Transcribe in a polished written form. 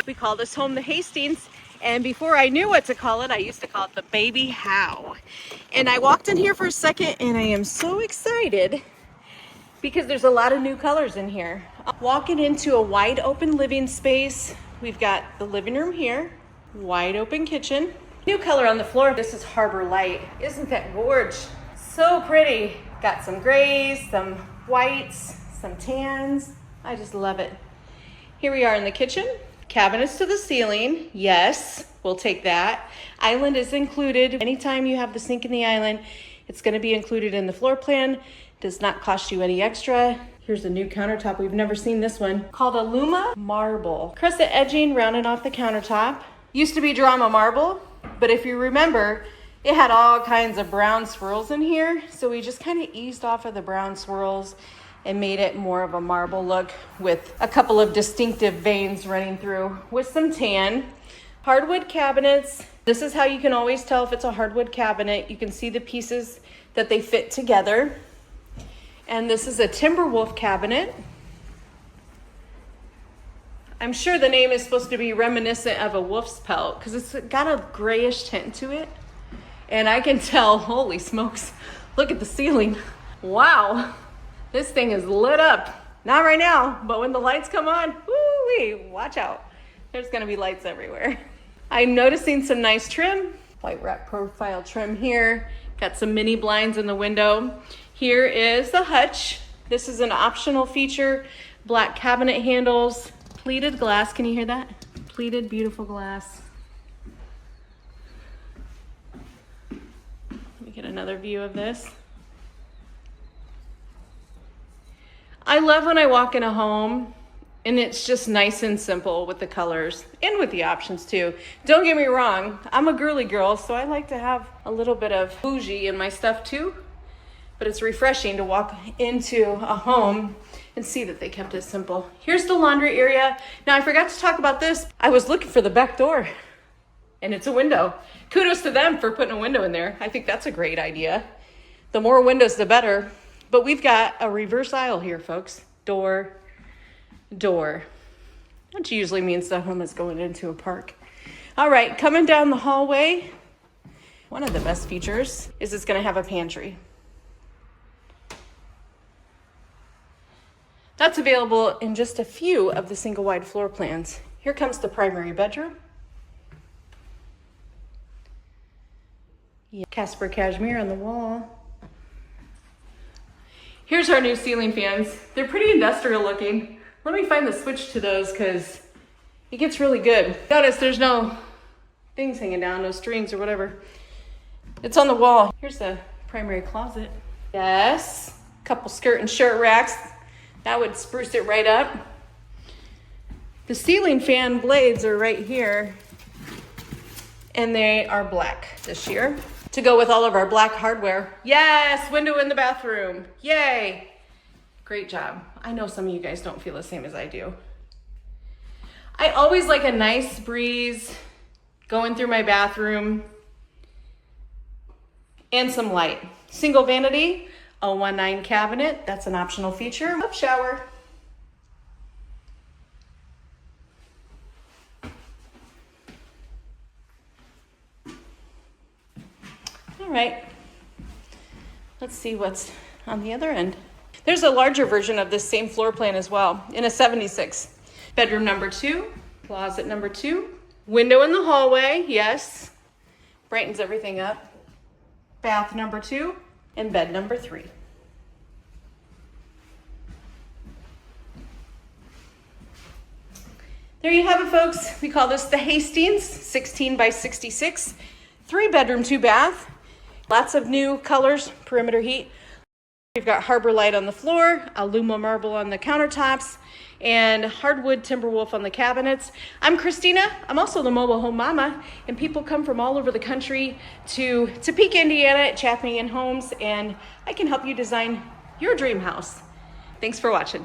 We call this home the Hastings. And before I knew what to call it, I used to call it the Baby How. And I walked in here for a second and I am so excited because there's a lot of new colors in here. Walking into a wide open living space. We've got the living room here, wide open kitchen. New color on the floor. This is Harbor Light. Isn't that gorgeous? So pretty. Got some grays, some whites, some tans. I just love it. Here we are in the kitchen. Cabinets to the ceiling. Yes, we'll take that. Island is included. Anytime you have the sink in the island, it's going to be included in the floor plan. Does not cost you any extra. Here's a new countertop. We've never seen this one. Called Aluma Marble. Crescent edging rounding off the countertop. Used to be drama marble, but if you remember, it had all kinds of brown swirls in here. So we just kind of eased off of the brown swirls and made it more of a marble look with a couple of distinctive veins running through with some tan. Hardwood cabinets. This is how you can always tell if it's a hardwood cabinet. You can see the pieces that they fit together. And this is a Timberwolf cabinet. I'm sure the name is supposed to be reminiscent of a wolf's pelt because it's got a grayish tint to it. And I can tell, holy smokes, look at the ceiling. Wow, this thing is lit up. Not right now, but when the lights come on, woo-wee, watch out. There's gonna be lights everywhere. I'm noticing some nice trim. White wrap profile trim here. Got some mini blinds in the window. Here is the hutch. This is an optional feature. Black cabinet handles, pleated glass. Can you hear that? Pleated, beautiful glass. Let me get another view of this. I love when I walk in a home and it's just nice and simple with the colors and with the options too. Don't get me wrong, I'm a girly girl, so I like to have a little bit of bougie in my stuff too. But it's refreshing to walk into a home and see that they kept it simple. Here's the laundry area. Now I forgot to talk about this. I was looking for the back door and it's a window. Kudos to them for putting a window in there. I think that's a great idea. The more windows, the better. But we've got a reverse aisle here, folks. Door, door. Which usually means the home is going into a park. All right, coming down the hallway. One of the best features is it's gonna have a pantry. That's available in just a few of the single wide floor plans. Here comes the primary bedroom. Yeah. Casper cashmere on the wall. Here's our new ceiling fans. They're pretty industrial looking. Let me find the switch to those because it gets really good. Notice there's no things hanging down, no strings or whatever. It's on the wall. Here's the primary closet. Yes, couple skirt and shirt racks. That would spruce it right up. The ceiling fan blades are right here and they are black this year to go with all of our black hardware. Yes, window in the bathroom. Yay. Great job. I know some of you guys don't feel the same as I do. I always like a nice breeze going through my bathroom and some light. Single vanity. 019 cabinet, that's an optional feature. Up shower. All right, let's see what's on the other end. There's a larger version of this same floor plan as well in a 76. Bedroom number 2, closet number 2, window in the hallway, yes, brightens everything up. Bath number 2. And bed number 3. There you have it, folks. We call this the Hastings, 16 by 66, 3-bedroom, 2-bath. Lots of new colors, perimeter heat. We've got Harbor Light on the floor, Aluma marble on the countertops, and hardwood Timberwolf on the cabinets. I'm Christina. I'm also the mobile home mama, and people come from all over the country to Topeka, Indiana at Chapping Homes, and I can help you design your dream house. Thanks for watching.